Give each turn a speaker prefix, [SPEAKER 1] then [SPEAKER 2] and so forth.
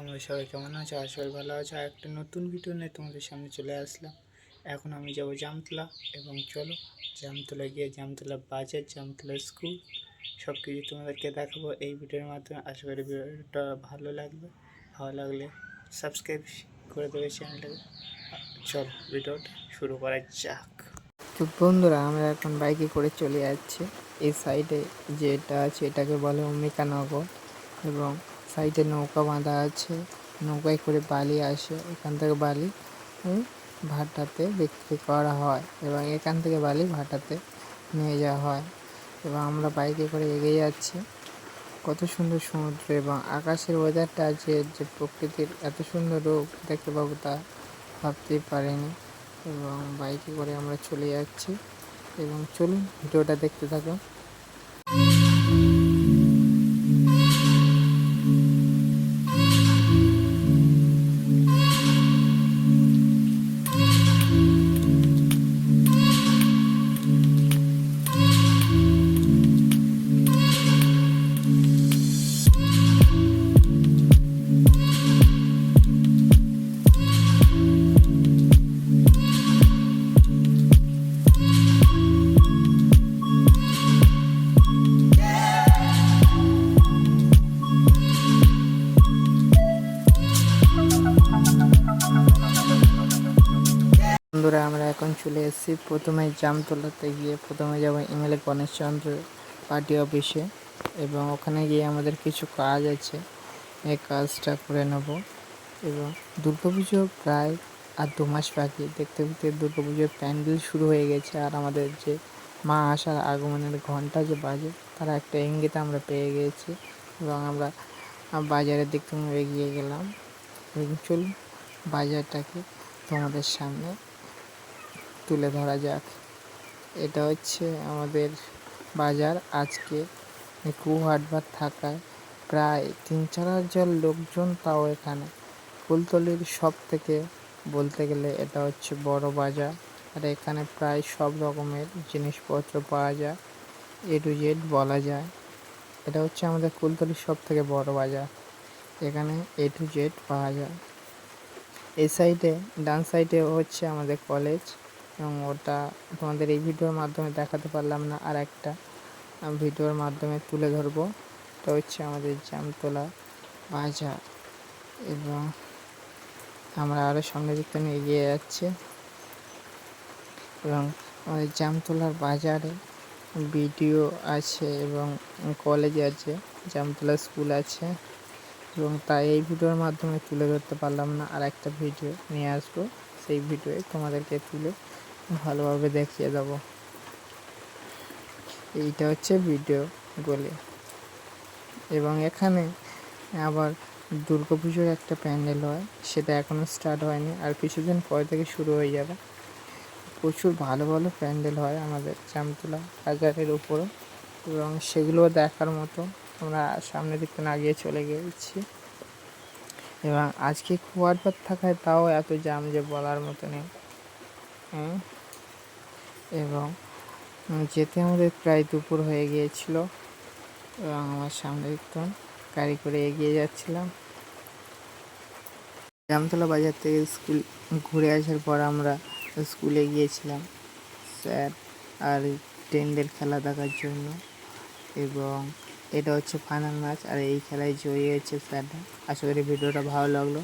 [SPEAKER 1] তোমরা সবাই কেমন আছো? আশা করি ভালো আছো। একটা নতুন ভিডিও নিয়ে তোমাদের সামনে চলে আসলাম। এখন আমি যাব জামতলা, এবং চলো জামতলা গিয়ে জামতলা বাজার, জামতলা স্কুল সব কিছু তোমাদেরকে দেখাবো এই ভিডিওর মাধ্যমে। আশা করি ভিডিওটা ভালো লাগবে। ভালো লাগলে সাবস্ক্রাইব করে দেবে চ্যানেলটাকে। চলো ভিডিওটা শুরু করা যাক।
[SPEAKER 2] তো বন্ধুরা, আমরা এখন বাইকে করে চলে যাচ্ছি। এই সাইডে যেটা আছে এটাকে বলে অম্বিকানগর, এবং সাইডে নৌকা বাঁধা আছে। নৌকায় করে বালি আসে, এখান থেকে বালি ভাটাতে বিক্রি করা হয়, এবং এখান থেকে বালি ভাটাতে নিয়ে যাওয়া হয়। এবং আমরা বাইকে করে এগিয়ে যাচ্ছি। কত সুন্দর সমুদ্র এবং আকাশের ওয়েদারটা, যে প্রকৃতির এত সুন্দর রূপ দেখতে পাবো তা ভাবতেই পারিনি। এবং বাইকে করে আমরা চলে যাচ্ছি, এবং চলুন ভিডিওটা দেখতে থাকুন। বন্ধুরা, আমরা এখন চলে এসেছি প্রথমে জামতলাতে। গিয়ে প্রথমে যাব এমএলএ গণেশচন্দ্র পার্টি অফিসে, এবং ওখানে গিয়ে আমাদের কিছু কাজ আছে, এই কাজটা করে নেব। এবং দুর্গাপুজো প্রায় আর 2 মাস বাকি। দেখতে দেখতে দুর্গাপুজোর প্যান্ডেল শুরু হয়ে গেছে, আর আমাদের যে মা আসার আগমনের ঘন্টা যে বাজে তারা একটা ইঙ্গিত আমরা পেয়ে গিয়েছি। এবং আমরা বাজারের দিক থেকে এগিয়ে গেলাম। এবং চলুন বাজারটাকে তোমাদের সামনে তুলে ধরা যাক। এটা হচ্ছে আমাদের বাজার। আজকে হাটবার থাকায় প্রায় 3-4 হাজার লোকজন, তাও এখানে ফুলতলির সব থেকে বলতে গেলে এটা হচ্ছে বড় বাজার। আর এখানে প্রায় সব রকমের জিনিসপত্র পাওয়া যায়, A to Z বলা যায়। এটা হচ্ছে আমাদের ফুলতলির সব থেকে বড় বাজার, এখানে A to Z পাওয়া যায়। এই সাইডে ডান সাইডে হচ্ছে আমাদের কলেজ, এবং ওটা তোমাদের এই ভিডিওর মাধ্যমে দেখাতে পারলাম না, আর একটা ভিডিওর মাধ্যমে তুলে ধরবো। এটা হচ্ছে আমাদের জামতলা বাজার, এবং আমরা আরও সামনের দিক থেকে এগিয়ে যাচ্ছি। এবং আমাদের জামতলার বাজারে ভিডিও আছে, এবং কলেজ আছে, জামতলা স্কুল আছে, এবং তাই এই ভিডিওর মাধ্যমে তুলে ধরতে পারলাম না। আর একটা ভিডিও নিয়ে আসবো, সেই ভিডিওয়ে তোমাদেরকে তুলে ভালোভাবে দেখিয়ে দেবো। এইটা হচ্ছে ভিডিও গলি। এবং এখানে আবার দুর্গাপুজোর একটা প্যান্ডেল হয়, সেটা এখনও স্টার্ট হয়নি, আর কিছুদিন পর থেকে শুরু হয়ে যাবে। প্রচুর ভালো ভালো প্যান্ডেল হয় আমাদের জামতলা বাজারের উপরে, এবং সেগুলো দেখার মতো। আমরা সামনের দিক থেকে আগিয়ে চলে গিয়েছি। এবং আজকে কুয়ারপাত থাকায় তাও এত জ্যাম যে বলার মতো নেই। এবং যেতে আমাদের প্রায় দুপুর হয়ে গিয়েছিল, এবং আমার সামনে একটু গাড়ি করে এগিয়ে যাচ্ছিলাম। জামতলা বাজার থেকে স্কুল ঘুরে আসার পর আমরা স্কুলে গিয়েছিলাম স্যার আর টেন্ডের খেলা দেখার জন্য। এবং এটা হচ্ছে ফাইনাল ম্যাচ, আর এই খেলায় জয়ী হয়েছে স্যাররা। আশা করি ভিডিওটা ভালো লাগলো।